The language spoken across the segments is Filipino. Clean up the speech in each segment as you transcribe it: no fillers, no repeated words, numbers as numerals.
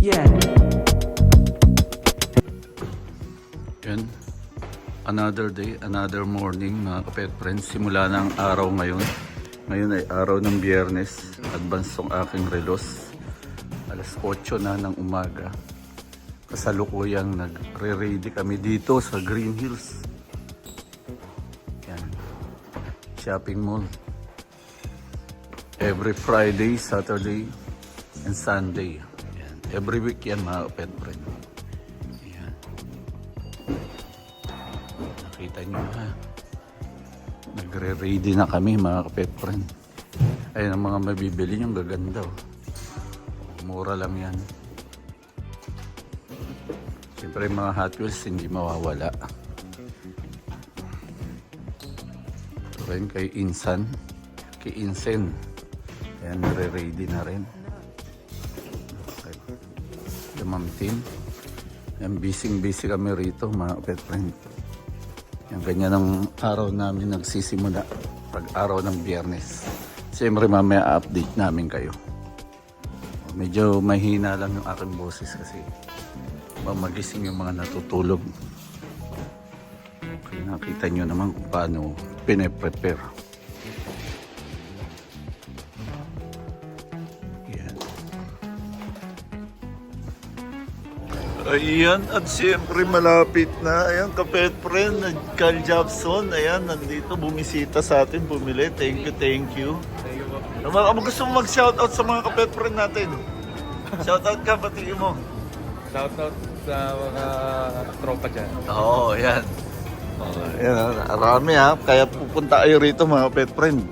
Yeah. Yan. Another day, another morning mga kapet friends. Simula na ang araw ngayon. Ngayon ay araw ng Biyernes. Advance ang aking relos. Alas 8 na ng umaga. Kasalukuyang nagre-ready kami dito sa Green Hills. Yan. Shopping mall. Every Friday, Saturday, and Sunday. Yan. Every week yan mga kapet friends. Yan. Nakita nyo ha. Nagre-ready na kami mga kapet friend. Ayun ang mga mabibili nyo, gaganda oh. Mura lang yan. Siyempre mga Hot Wheels hindi mawawala. Ito rin kay Insan, kay Insen. Ayan, nare-ready na rin. Okay. Damamtin. Ayan, busy kami rito mga kapet friend. Yan, ganyan ang araw namin nagsisimula pag araw ng Biyernes. Siyempre mamaya update namin kayo. Medyo mahina lang yung aking boses kasi magising yung mga natutulog. Okay, nakita nyo naman kung paano pine-prepare. Yan. Ayan, at siyempre malapit na. Ayan, kapet friend, Carl Jobson. Ayan, nandito, bumisita sa atin, bumili. Thank you, thank you. Gusto mo mag-shoutout sa mga kapet friend natin? Shoutout ka, batiin mo. Shoutout sa mga tropa dyan. Oo, ayan. Ayan, marami ha. Kaya pupunta kayo rito mga kapet friend.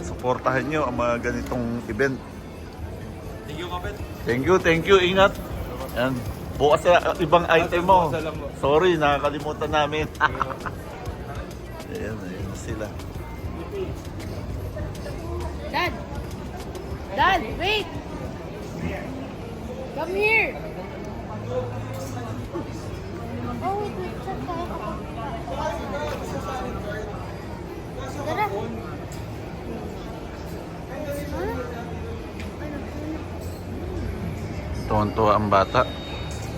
Supportahan nyo ang mga ganitong event. Thank you, kapet. Thank you, ingat. Ayan. Bukas sa ibang item mo. Salamat. Sorry, nakakalimutan namin. Ayan, ayan sila. Dad, wait! Come here! Oh, wait, chat tayo. Tara. Tuwan-tuwa ang bata.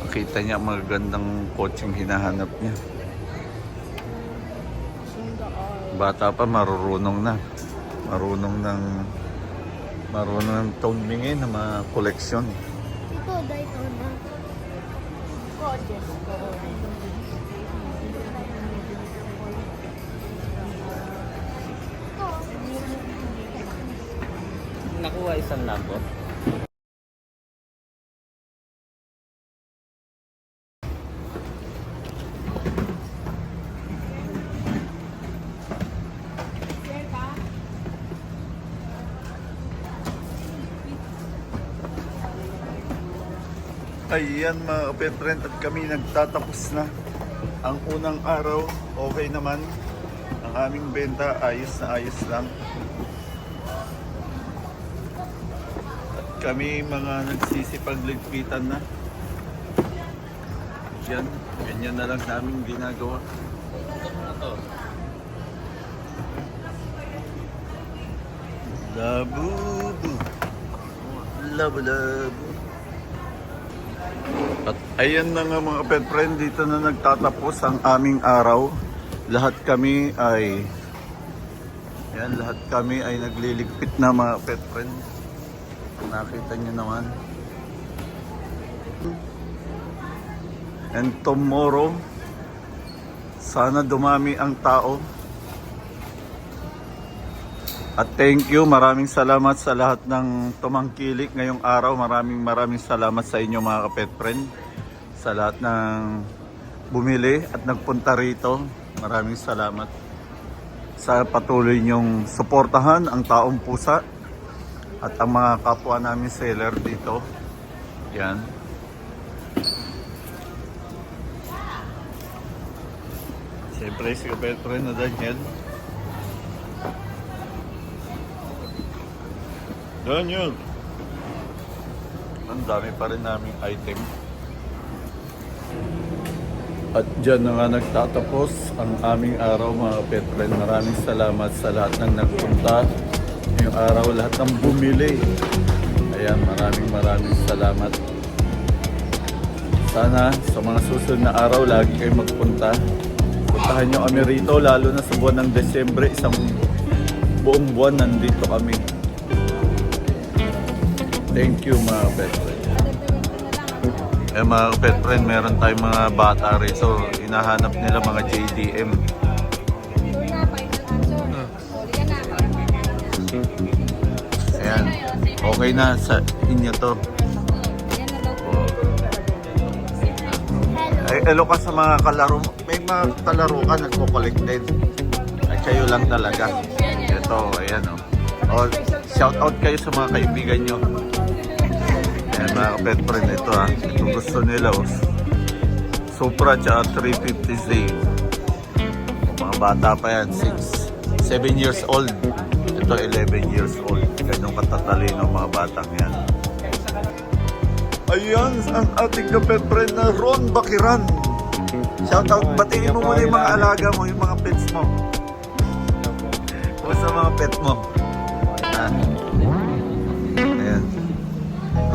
Nakita niya ang magagandang kotseng hinahanap niya. Bata pa, marunong na. Marunong ng tumingin ng mga koleksyon. Ito, dahil ito na. Gorgeous. Nakuha isang lago. Ayan mga kapet friend, at kami nagtatapos na ang unang araw. Okay naman ang aming benta, ayos na ayos lang. At kami mga nagsisipagligpitan na. Yan, ganyan na lang namin ginagawa. Labubu, labu-labu. At ayan na nga mga pet friend, dito na nagtatapos ang aming araw. Lahat kami ay nagliligpit na mga pet friend. Nakita nyo naman. And tomorrow, sana dumami ang tao. At thank you, maraming salamat sa lahat ng tumangkilik ngayong araw. Maraming salamat sa inyo mga kapet friend. Sa lahat ng bumili at nagpunta rito. Maraming salamat sa patuloy nyong suportahan ang taong pusa at ang mga kapwa namin seller dito. Yan. Siyempre si kapet friend na Daniel. Daniel! Ang dami pa rin naming item. At dyan na nga nagtatapos ang aming araw mga pet friend. Maraming salamat sa lahat ng nagpunta. Ngayong araw lahat ng bumili. Ayan, maraming salamat. Sana sa mga susunod na araw, lagi kayo magpunta. Puntahan nyo kami rito, lalo na sa buwan ng Desyembre. Isang buong buwan nandito kami. Thank you mga pet friend. Eh mga pet friend, meron tayong mga bata rito. Hinahanap nila mga JDM. Ayan. Okay na sa inyo to. Ay, elo ka sa mga kalaro. May mga kalaro ka, nagko-collect din. Ay, kayo lang talaga. Ito, ayan o. Oh. Shout out kayo sa mga kaibigan nyo. Ayan mga pet friend, ito ha. Ito gusto nila o. Supra tsaka 350Z. Mga bata pa yan, 7 years old. Ito 11 years old. Ganyong katatalino mga batang yan. Ayan, ang ating kapet friend na Ron Bakiran. Shout out, batiin mo muna yung mga alaga mo, yung mga pets mo. Kumusta mga pet mo? Ayan.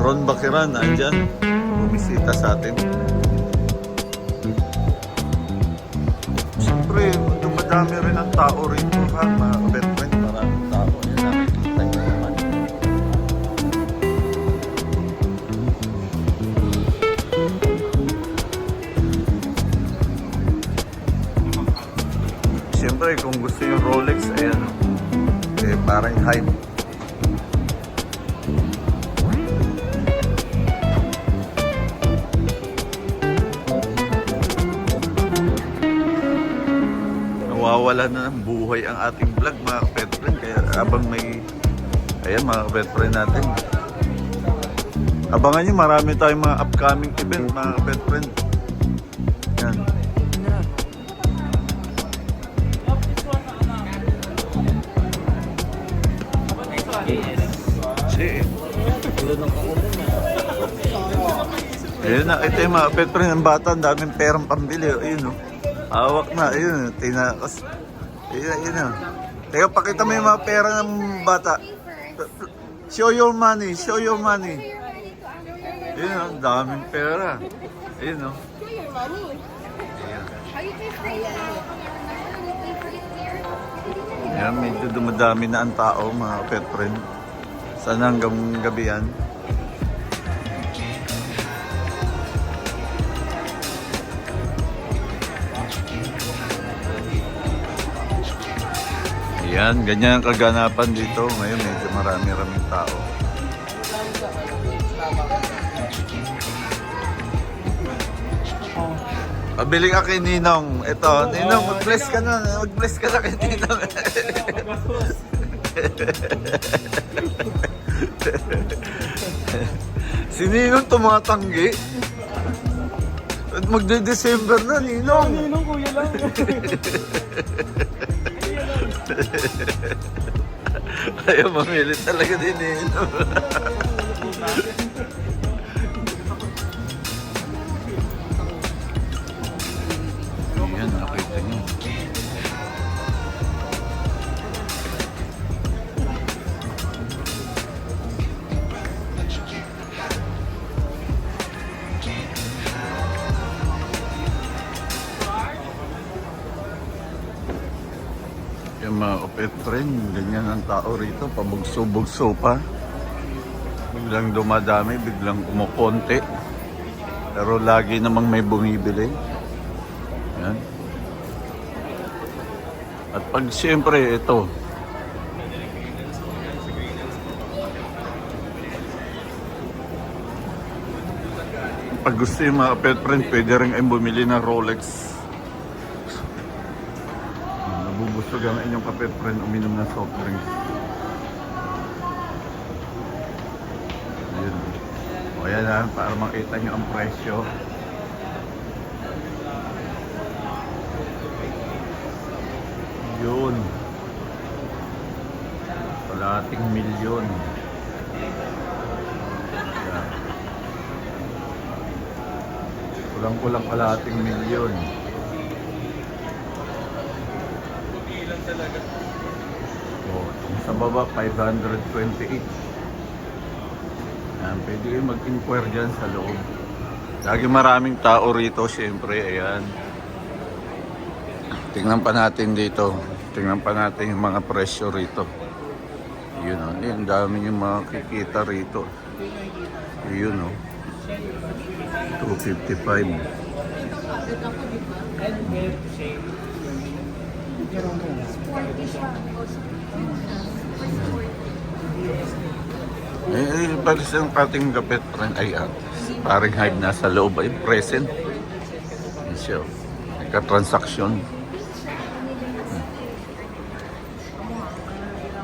Ron Bakiran, andyan. Bumisita sa atin. Siyempre, dumadami rin ang tao rito ha, mga kapet friend. Maraming tao. Ayan, nakikita nyo naman. Siyempre, kung gusto yung Rolex, ayan, eh, parang hype. Nawawala na ng buhay ang ating vlog, mga pet friend. Kaya abang may, ayan, mga pet friend natin. Abangan nyo, marami tayong mga upcoming event, mga pet friend. Ayan. Ayun na, ito yung mga pet friend ng bata, ang daming perang pambili. Ayun o, hawak na, ayun, tinakas. Ayun o. Teka, pakita mo yung mga pera ng bata. Show your money, show your money. Ayun o, ang daming pera. Ayun o. Ayan, medyo dumadami na ang tao, mga pet friend. Sana hanggang gabi yan. Ayan, ganyan ang kaganapan dito. Ngayon medyo marami-raming tao. Pabili ka kay Ninong. Ito, Ninong, mag-bless ka na. Mag-bless ka na kay Ninong. Si Ninong tumatanggi. At magde-December na, Ninong. Ninong, kuya lang. Ayaw mamili talaga din, Ninong. Ayan, nakita niyo. Yung mga pet friend, ganyan ang tao rito, pabugso-bugso pa. Biglang dumadami, biglang kumukonti. Pero lagi namang may bumibili. Yan. At pag siyempre ito, pag gusto yung mga pet friend, pwede rin ay bumili ng Rolex. Nabubusog ang inyong kapet friend, uminom ng soft drinks. Ayun. O yan ha, para makita nyo ang presyo. Yun. Kalahating milyon. Yan. Kulang-kulang kalahating milyon. Oh, sa baba 528. Yan, pwede kayo mag-inquire dyan sa loob. Lagi maraming tao rito, syempre. Ayan. Tingnan pa natin dito. Tingnan pa natin yung mga presyo rito. Yun o. Ang dami yung makikita rito. Yun o. 255. Balis ang ating kapit rin ay paring Hive nasa loob ay present. Yan siya. Nagka-transaction.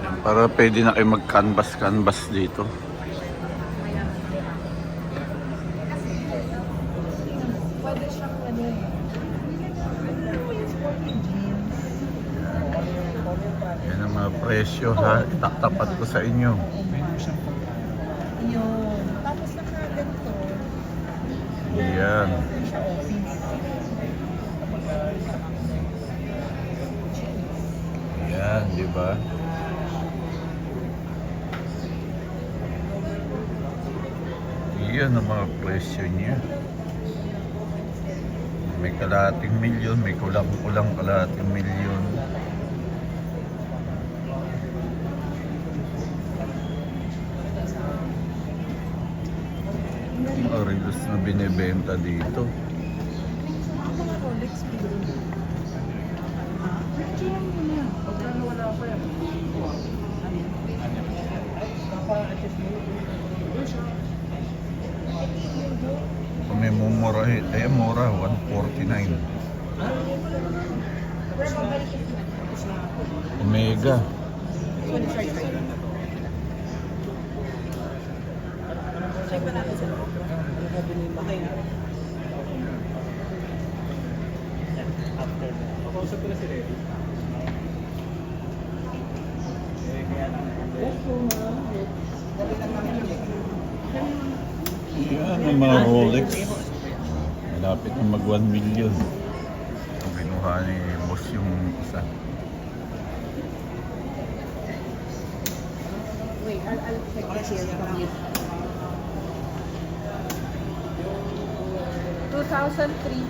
Yan, para pwede na kayo mag-canvas dito. Yan ang mga presyo ha. Itaktapat ko sa inyo. Yun. Tapos nakaganto. Yan. Siya office. Yan, di ba? Yan ang mga presyo niya. May kalahating milyon, may kulang-kulang kalahating milyon. Mga relos na binibenta dito. Mga Rolex bigro. Kung may mumura, mura, 149. Omega. Check ba natin sila? Pakausap ko na si Reddy. Yan ang mga Rolex. Malapit na mag 1 million. Ang kinuha ni boss yung isa. Wait, I'll check this here from you. 2003.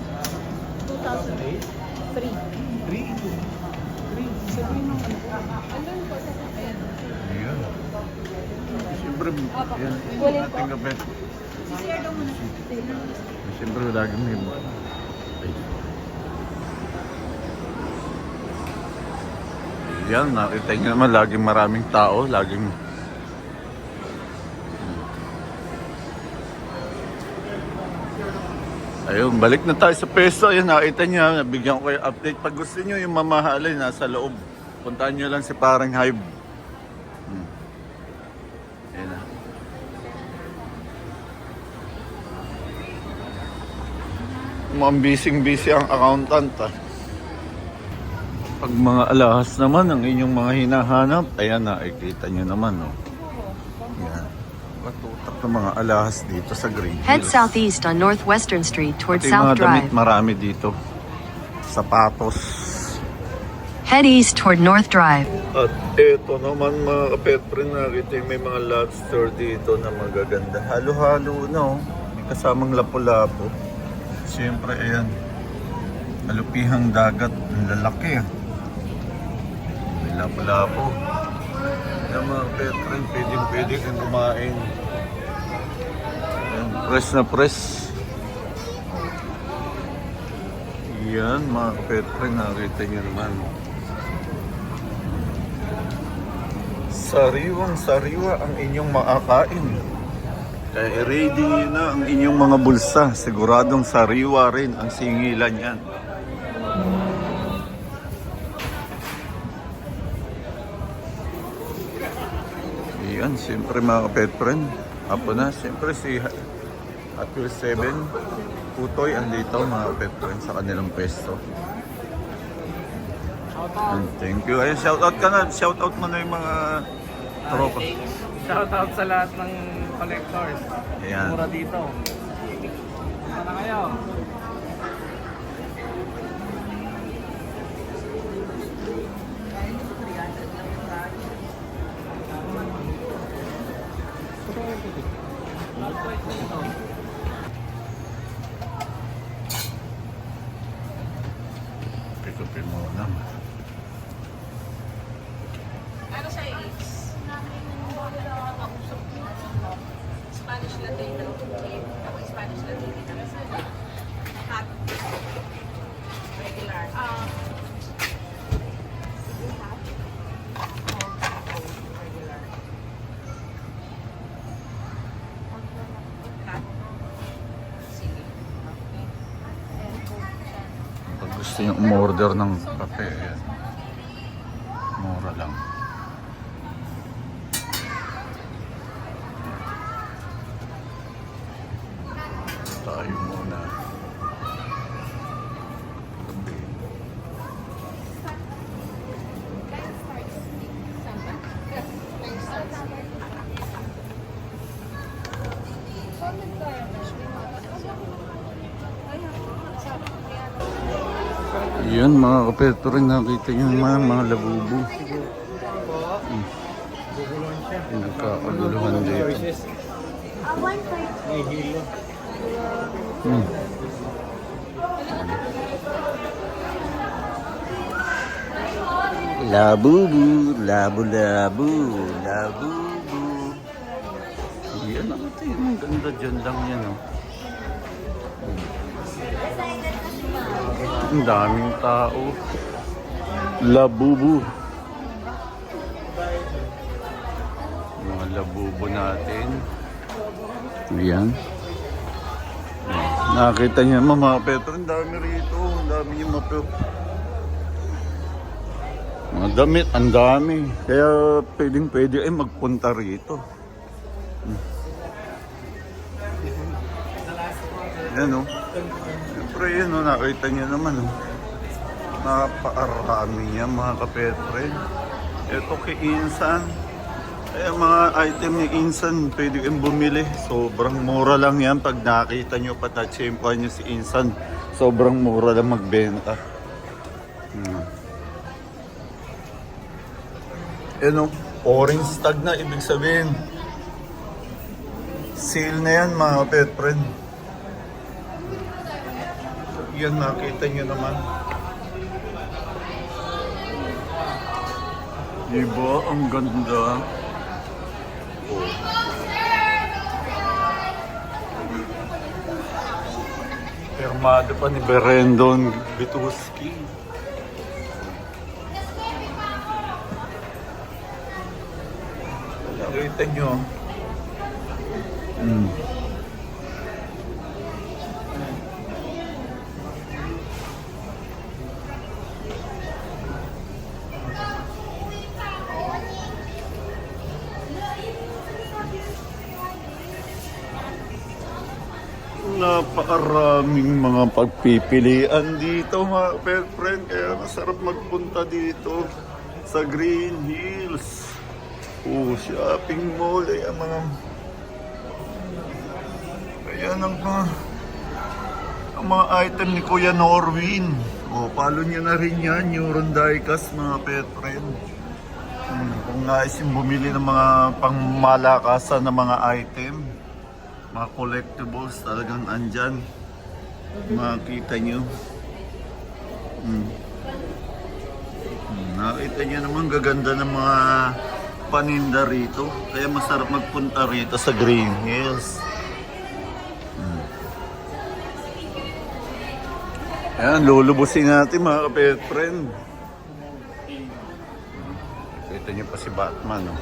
2003. 3? Andun po sa ayan. Ayan. Siyempre, yan. Kulit po. Ating gabi. Sisiya daw muna. Siyempre, laging may ay. Yan, nakita nyo naman, laging maraming tao, laging ayun, balik na tayo sa peso. Ayun, nakita nyo, nabigyan ko kayo update. Pag gusto nyo yung mamahalin, nasa loob. Puntahan nyo lang si Parang Hive. Ayun na. Mukhang busy ang accountant ah. Pag mga alahas naman, ang inyong mga hinahanap, ayan, nakikita nyo naman. Oh. Yan. Matutak ng mga alahas dito sa Green Hills. Head southeast on Northwestern Street toward Pati mga South damit Drive. marami dito. Sapatos. Head east toward North Drive. At eto naman mga kapetrin, nakita yung may mga lobster dito na magaganda. Halo-halo na oh. May kasamang lapu-lapu. Siyempre ayan. Alupihang dagat. Ang lalaki ah. May lapu-lapu. Ayan mga kapetrin, pwede kang kumain. Ayan, press na press. Yan mga kapetrin, nakita nyo naman. Sariwang-sariwa ang inyong makakain. Kaya ready nyo na ang inyong mga bulsa. Siguradong sariwa rin ang singilan yan. Yan, siyempre mga kapetrin. Apo na, siyempre si Hot Wheels 7. Putoy andito mga kapetrin sa kanilang pwesto. And thank you. Ayun, shoutout ka na. Shoutout mo na yung mga tropa. Shoutout sa lahat ng collectors. Ayan. Mura dito. Sana kayo. gusto nyo umorder ng kape, ayan. Mura lang. Tayo muna. Kape. Yan mga kapeto rin, nakita nyo mga labubo. Nagkakaguluhan dito. Labubu, labu-labu, labubu. Yan nakita yun, ang ganda dyan lang yan, oh. Ang daming tao. Labubu. Mga labubo natin. Ayan. Nakita niyo mga Petro, ang dami rito. Ang dami yung mga damit, ang dami. Kaya pwede ay magpunta rito. Yan o. Siyempre yan o, nakita niyo naman o. Napakarami niya mga kapetre. Ito kay Insan. Kaya mga item ni Insan, pwede kayong bumili. Sobrang mura lang yan. Pag nakita nyo, patatsyempohan nyo si Insan, sobrang mura lang magbenta. Yan o, orange tag na, ibig sabihin. Sale na yan mga pet friend. Yan, nakita nyo naman. Diba? Ang ganda. Oh. Pirmado pa ni Berendon Bituski. Nakita nyo. Napakaraming mga pagpipilian dito mga pet friend, kaya masarap magpunta dito sa Green Hills. Shopping mall, ay mga ayan ang mga item ni Kuya Norwin. Follow nyo na rin yan, Neuron Diecast mga pet friend. Kung nais yung bumili ng mga pangmalakasan na mga item, mga collectibles, talagang andyan. Makikita nyo. Nakita nyo naman, gaganda ng mga paninda rito. Kaya masarap magpunta rito sa Green Hills. Ayan, lulubusin natin mga kapet friend. Kita nyo pa si Batman, no?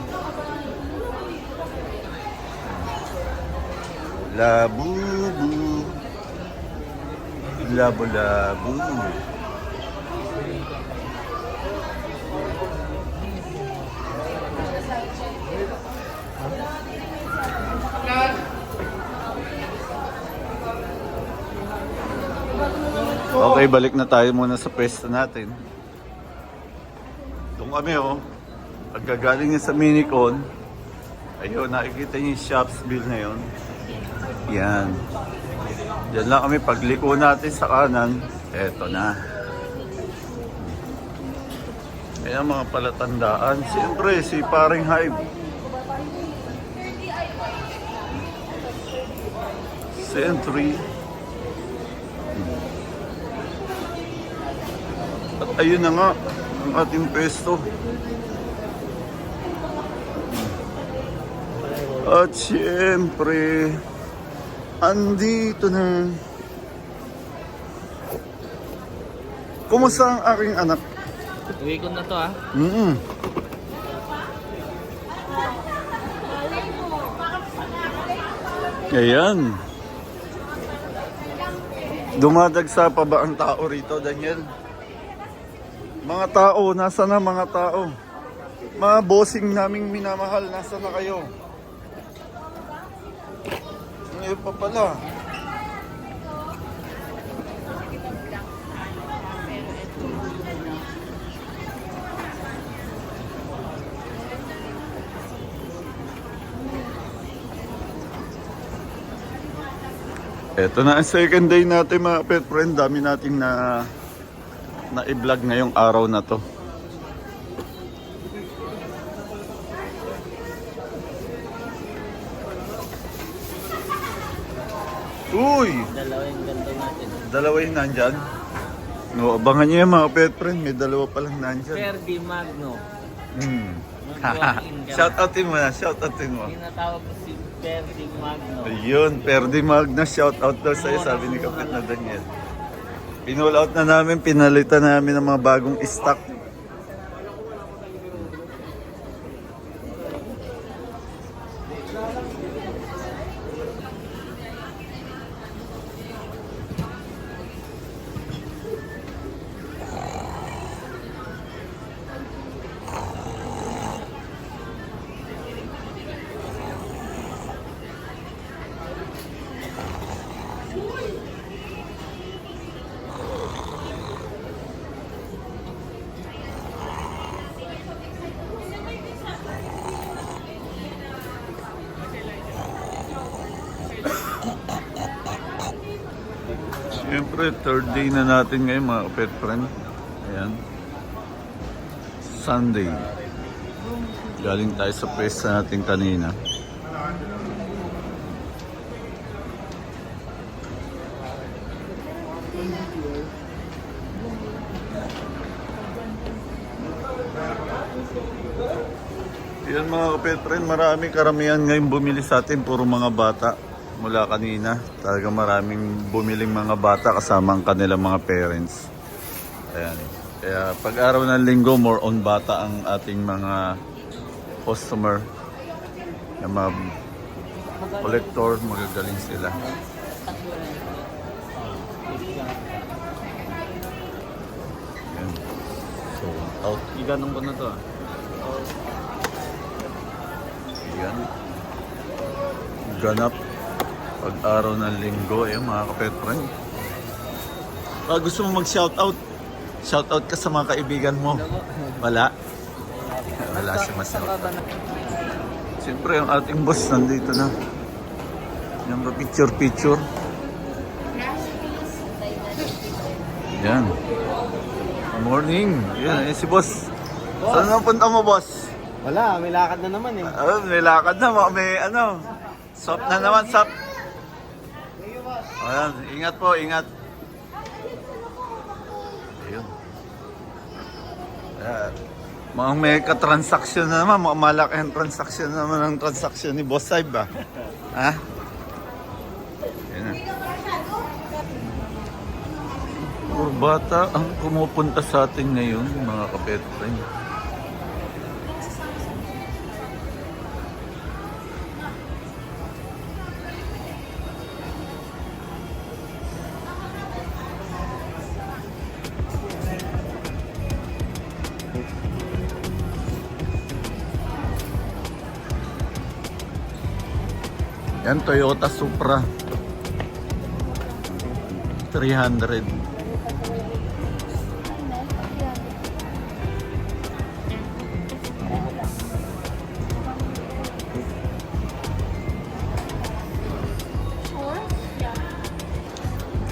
Labubu. Labu-labu. Okay, balik na tayo muna sa pwesto natin. Doon kami oh. Pagkagaling niya sa Minicon, ayun, nakikita niyo yung shops bill na yun. Yan. Diyan lang kami, pagliko natin sa kanan, eto na. Ayan mga palatandaan. Siyempre, si Paring Hive. Century. At ayun na nga, ang ating pesto. At siyempre, andito na. Kumusta ang aking anak? Uwi ko na to ah. Ayan. Dumadagsa pa ba ang tao rito, Daniel? Mga tao, nasa na mga tao? Mga bossing naming minamahal, nasa na kayo? Ngayon pa pala. Ito na ang second day natin mga pet friend. Dami nating na i-vlog ngayong araw na to. Uy! Dalawa yung nandyan. No, abangan nyo yan mga pet friend. May dalawa palang nandyan. Ferdi Magno. Shoutoutin mo na, shoutoutin mo. Tinatawag ko si Ferdi Magno. Ayun, Ferdi Magna, shoutout daw sa'yo, sabi ni Kapit na Daniel. Pinull out na namin, pinalitan namin ng mga bagong stock. Siyempre, third day na natin ngayon mga pet friend. Ayan. Sunday. Galing tayo sa pesta natin kanina. Yan mga pet friend, marami karamihan ngayon bumili sa atin, puro mga bata. Mula kanina, talaga maraming bumiling mga bata kasama ang kanilang mga parents. Ayan. Kaya pag araw ng linggo, more on bata ang ating mga customer. Yung mga collector, magagaling sila. Ayan. So, out. Iganong ko na to ah. Ayan. Ganap. Pag-araw ng linggo, eh, mga kapet friend. Gusto mo mag-shoutout? Shoutout ka sa mga kaibigan mo? Wala? Wala siya ma-shoutout. Siyempre, ang ating boss nandito na. Yung picture-picture. Yan. Morning. Yan, si boss. Saan na punta mo, boss? Wala, may lakad na naman eh. May lakad na. May ano. Sop na naman, sop. Ayan, ingat po, ingat. Ayun. Mukhang may katransaksyon na naman, mukhang malaki ang transaksyon na naman ang transaksyon ni Boss Saib ba? Ha? Ayan na. Puro bata ang pumupunta sa atin ngayon, mga kapet friend. Yan, Toyota Supra 300. Yan,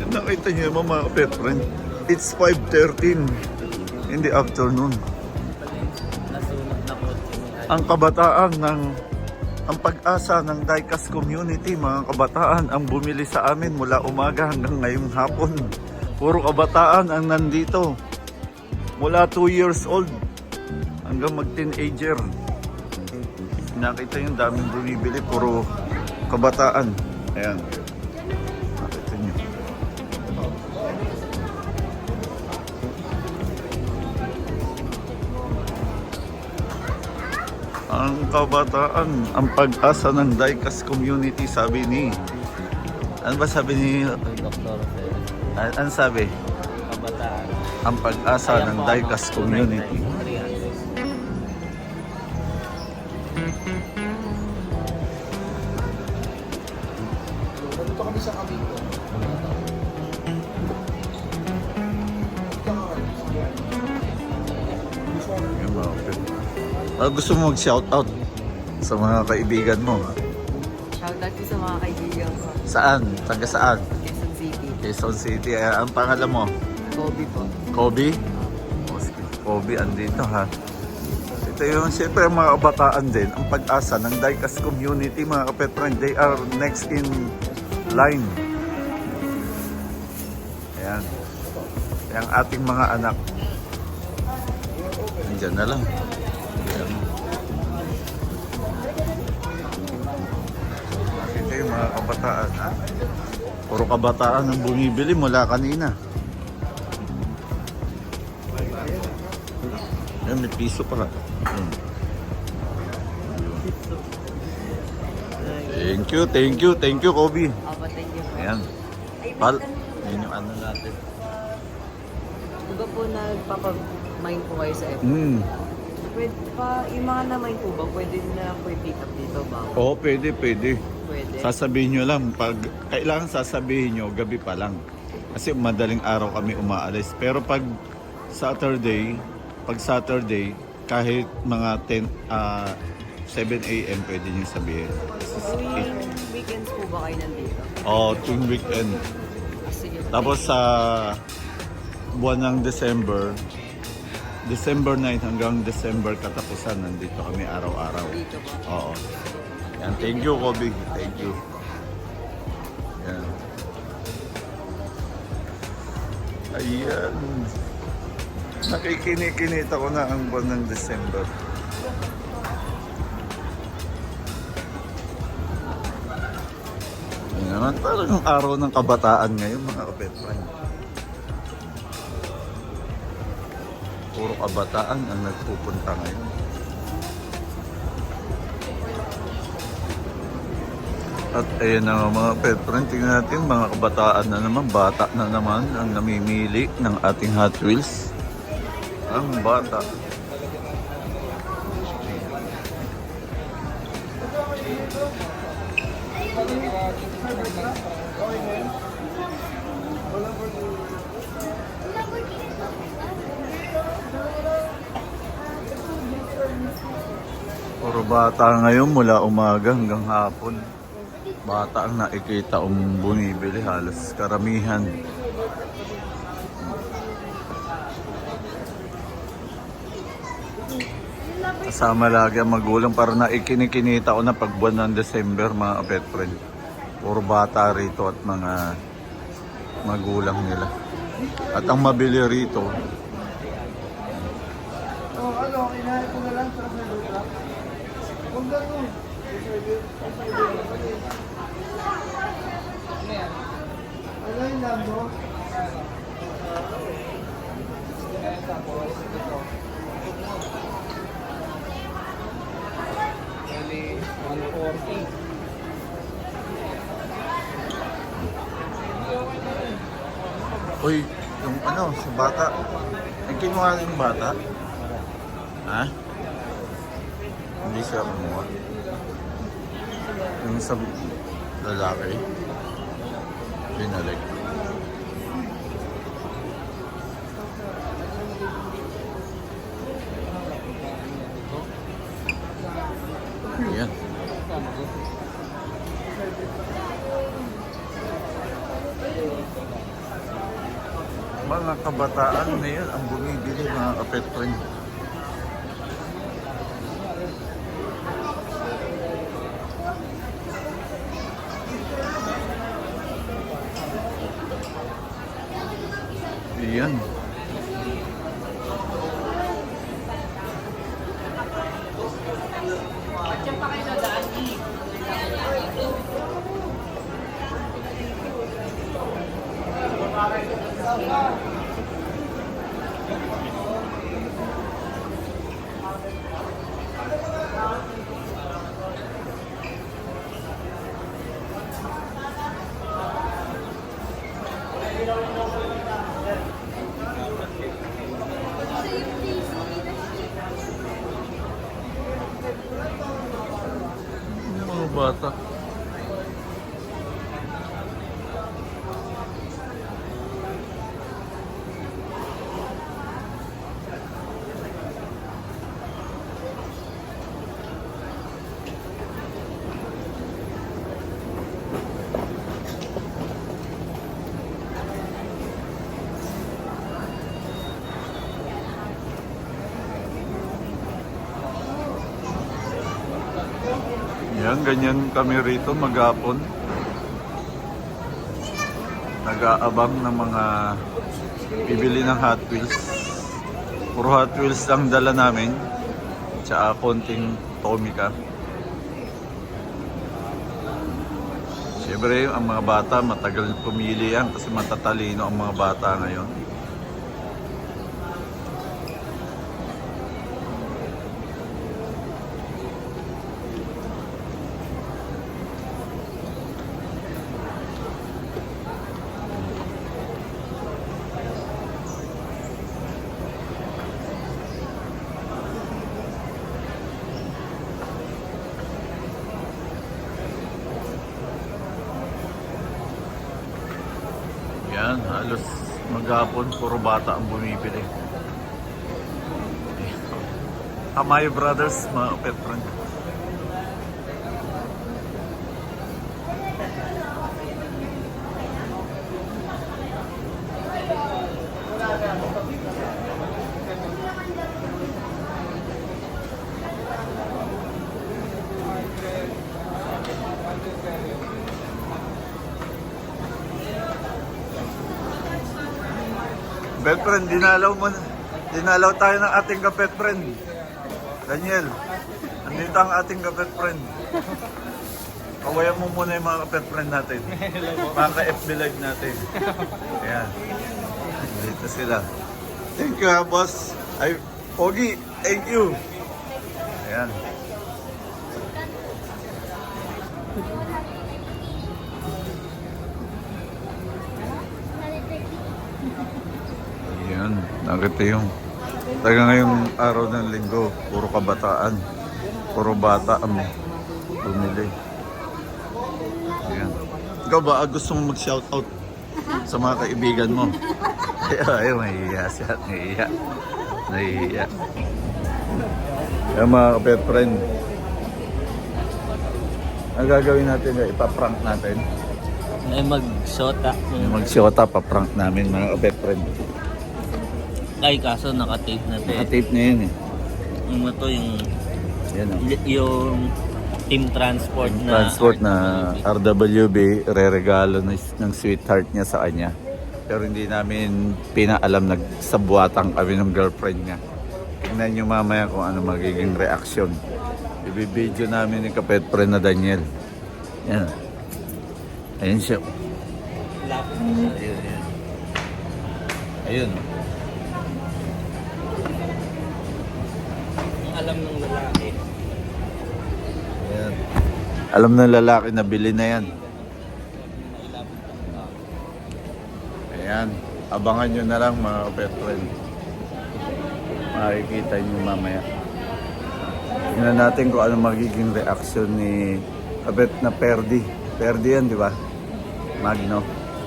nakita niyo mga pet friend. It's 5:13 in the afternoon. Ang kabataan ang pag-asa ng Diecast community, mga kabataan ang bumili sa amin mula umaga hanggang ngayong hapon. Puro kabataan ang nandito. Mula 2 years old hanggang mag-teenager. Nakita yung daming bumibili, puro kabataan. Ayan. Nakita nyo. Ang kabataan, ang pag-asa ng Diecast community, sabi ni Ano ba sabi ni... Doktor, Ano sabi? kabataan. Ang pag-asa ng Diecast community. 300. Yung mga kapit. Gusto mo mag-shoutout sa mga kaibigan mo? Shoutout ko sa mga kaibigan ko. Saan? Taga saan? Quezon City. Quezon City. Ang pangalan mo? Kobe po. Kobe? O, sige. Kobe, andito ha. Ito yung siyempre ang mga kabataan din. Ang pag-asa ng Diecast community, mga kapetran. They are next in line. Ayan. Ang ating mga anak. Nandiyan na lang. Ayan. Ito yung mga kabataan ha. Puro kabataan ang bumibili mula kanina. Ayan, may piso pa. Thank you, Kobe. Aba, thank you po. Ayan. Pal, yun yung ano natin. Diba po nagpapamind po kayo sa F? Pwede pa, yung mga na-mind po ba, pwede na po i-pick up dito ba? Oo, pwede. Pwede. Sasabihin nyo lang, kailangan sasabihin nyo, gabi pa lang. Kasi madaling araw kami umaalis. Pero pag Saturday, kahit mga 7 a.m. pwede nyo sabihin. Tuwing weekends po ba kayo nandito? Oo, tuwing weekend. Sige. Tapos sa buwan ng December 9 hanggang December katapusan, nandito kami araw-araw. Dito po. Oo. Yan, thank you, Kobe. Thank you. Yan. Ayan. Nakikinikinit ako na ang buwan ng December. Yan naman, parang ang araw ng kabataan ngayon, mga kapetran. Puro kabataan ang nagpupunta ngayon. At ayan na nga mga petron, tingnan natin mga kabataan na naman, bata na naman ang namimili ng ating Hot Wheels. Ang bata. Puro bata ngayon mula umaga hanggang hapon. Bata ang nakikita bumibili, halos karamihan. Kasama lagi ang magulang para naikinikinita ko na pag buwan ng December, mga pet friend. Puro bata rito at mga magulang nila. At ang mabili rito, Bali, 140. uy, yung ano, sa bata. Ang kinuha yung bata? Ha? Hindi siya kumuha. Yung sa lalaki, binalik. Ayan. Mga kabataan ngayon ang bumibili, mga kapet friend. Ayan. Yung mga bata. Yan, ganyan kami rito maghapon. Nag-aabang ng mga bibili ng Hot Wheels. Puro Hot Wheels lang dala namin. Tsaka konting Tomica. Siyempre, ang mga bata matagal pumili yan kasi matatalino ang mga bata ngayon. Yan, halos maghapon, puro bata ang bumibili. Amayo Brothers, mga pet friend. Pet friend, dinalaw tayo ng ating ka-pet friend. Daniel, andito ang ating ka-pet friend. Kawayan mo muna yung mga ka-pet friend natin. Mga ka-FB live natin. Ayan. Dito sila. Thank you ha, boss. Ay, Pogi, thank you. Ayan. Ayan, nakita yung taga ngayong araw ng linggo, puro kabataan, puro bata ang bumili. Ayan. Ikaw ba, gusto mo mag-shoutout sa mga kaibigan mo? Ay, mahihiya siya, nahihiya. Ayan mga pet friend, ang gagawin natin, ipaprank natin. Ay, mag-shota. Mag-shota, paprank namin mga pet friend. Ay, kaso naka-tape na tayo. Naka-tape na yun eh. Yung to, Yan o. yung team transport na... Transport na RWB, re-regalo ng sweetheart niya sa kanya. Pero hindi namin pinaalam, nagsabuatan kami ng girlfriend niya. Tingnan nyo mamaya kung ano magiging reaksyon. Ibibideo namin yung kapet friend na Daniel. Yan. Ayun siya. Ayun, ayun. Ayun. Alam ng lalaki. Ayan. Alam ng lalaki na bili na yan. Ayan. Abangan nyo na lang mga pet friend. Makikita nyo mamaya. Tingnan natin kung ano magiging reaksyon ni kapet na Perdi. Perdi yan, di ba? Magno.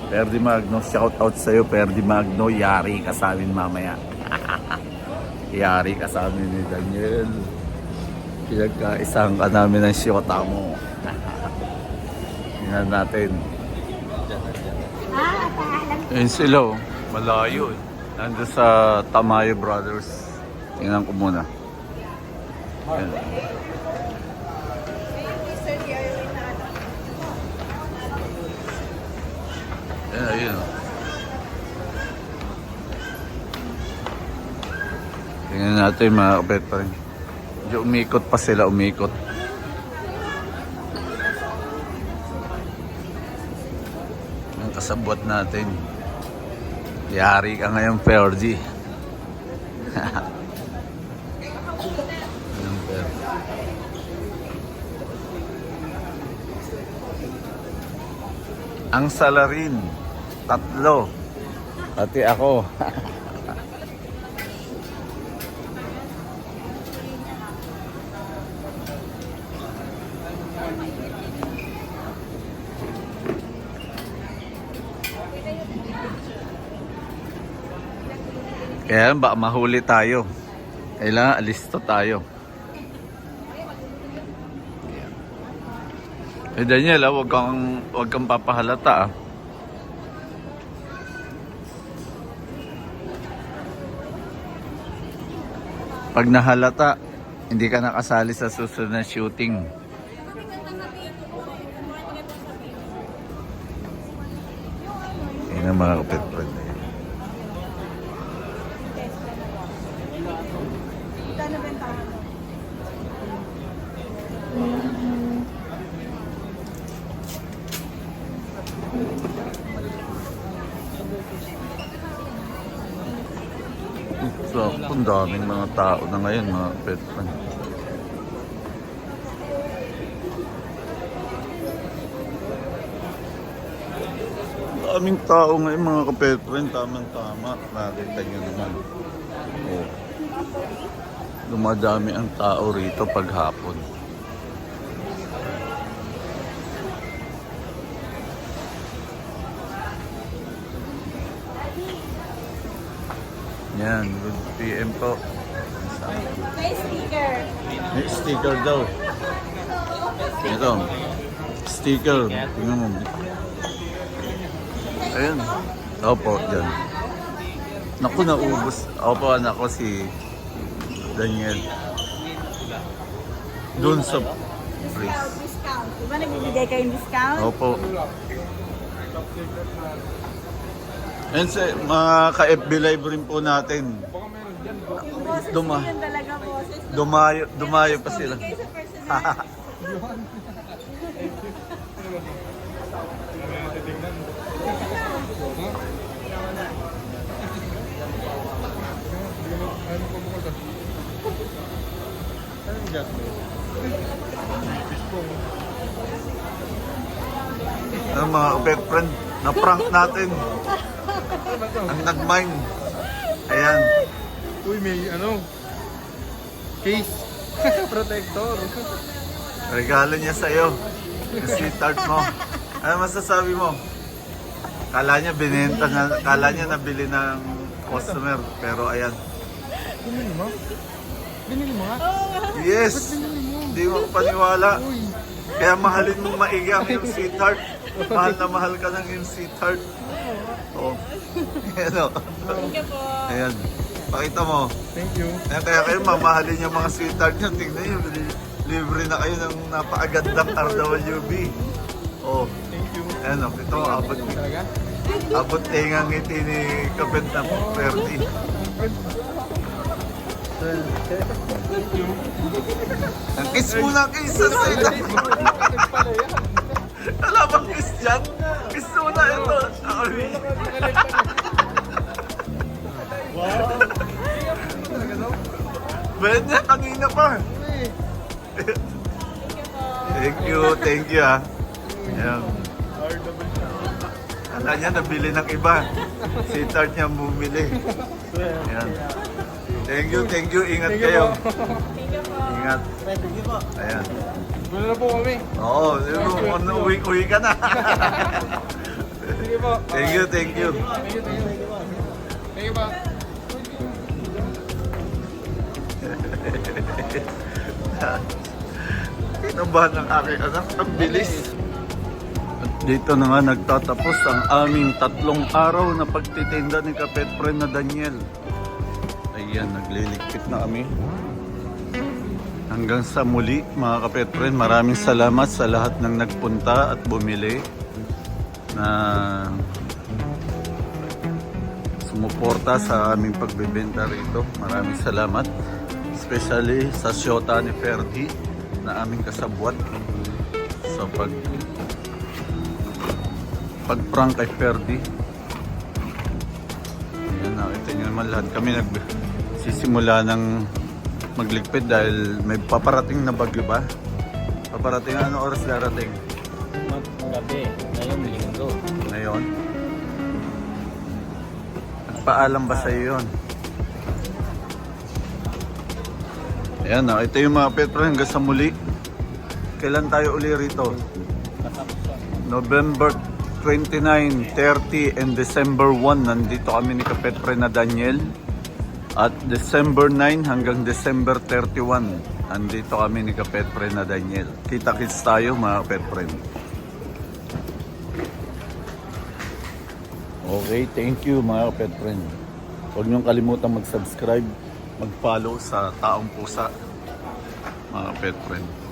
Perdi Magno. Shout out sa'yo, Perdi Magno. Yari ka sa amin mamaya. Yari ka sa amin ni Daniel. Pinagkaisang ka namin ng siyota mo. Tingnan natin. Ayun sila oh. Malayo eh. Nandun sa Tamayo Brothers. Tingnan ko muna. Ayan. Ayan, ayun oh. Tingnan natin mga kapet pa rin. Medyo umikot pa sila, umikot. Ang kasabot natin. Yari ka ngayon, Fergie. Anong Fergie? Ang salarin, 3. Pati ako. Kaya baka mahuli tayo. Kailangan alisto tayo. Eh Daniel, wag kang papahalata. Pag nahalata, hindi ka nakasali sa susunod na shooting. Yan ang mga kapitbahay. So, ang daming mga tao na ngayon, mga pet friend. Daming tao ngayon, mga kapet friend. Tamang-tama. Nakita nyo naman. Oh. Dumadami ang tao rito paghapon. Yan, good PM po. May sticker. May sticker daw. Ito. Sticker. Tingnan mo. Ayun. Opo, dyan. Naku, naubos. Opo, anak ko si Daniel. Doon sa place. Discount. Diba nagbibigay kayong discount? Opo. And sa mga ka-FB live rin po natin. Boses Duma. yun talaga, boses. Dumayo pa sila. Bigay sa personal. Ano mga pet friend, na-prank natin. Ang nag-mine. Ayan. Uy, may ano? Case. Protector. Regalo niya sa'yo. Yung sweetheart mo. Ano masasabi mo? Kala niya binenta na, kala niya nabili ng customer. Pero ayan. Binili mo? Binili mo nga? Yes! Hindi mo paniwala. Kaya mahalin mo maigi ang iyong sweetheart. Mahal na mahal ka ng iyong sweetheart. Oh. Ayan o. Thank you po. Ayan. Pakita mo. Thank you. Ayan, kaya kayo mamahalin yung mga sweetheart nyo. Tingnan nyo. Libre na kayo ng napakagandang RWB. Oh. Thank you. Ayan o. Ito, abot. Talaga? Abot tingang ngiti ni Kapit na Ferdi. Ang kiss muna kiss sa sila. Wala bang kiss dyan? Kiss muna ito. Ben niya kanina pa. Thank you ah. Ayan. Kala niya nabili ng iba. Si Tart niya bumili. Ayan. Thank you. Ingat kayo. Ingat. Ayan. Gulo na po kami. Oo, uwi ka na. Sige po. Thank you. Thank you po. Kinabahan ng aking anak. Ang bilis. At dito na nga nagtatapos ang aming 3 araw na pagtitinda ni Kapet Friend na Daniel. Ayan, nagliligpit na kami. Hanggang sa muli mga Kapet Friend, maraming salamat sa lahat ng nagpunta at bumili na sumuporta sa aming pagbebenta rito. Maraming salamat. Especially sa syota ni Ferdi na aming kasabwat sa pag-prank kay Ferdi. Ayan, nakita nyo naman lahat kami nagsisimula ng magligpit dahil may paparating na bagyo ba? Paparating, ano oras darating? Gabi. Ngayon, linggo. Ngayon? Nagpaalam ba sa iyo yun? Ayan na, ito yung mga pet friend hanggang sa muli. Kailan tayo uli rito? November 29, 30, and December 1. Nandito kami ni Kapet friend na Daniel. At December 9 hanggang December 31. Nandito kami ni Kapet friend na Daniel. Kita-kits tayo mga pet friend. Okay, thank you mga pet friend. Huwag niyong kalimutan mag-subscribe, mag-follow sa Taong Pusa mga pet friend.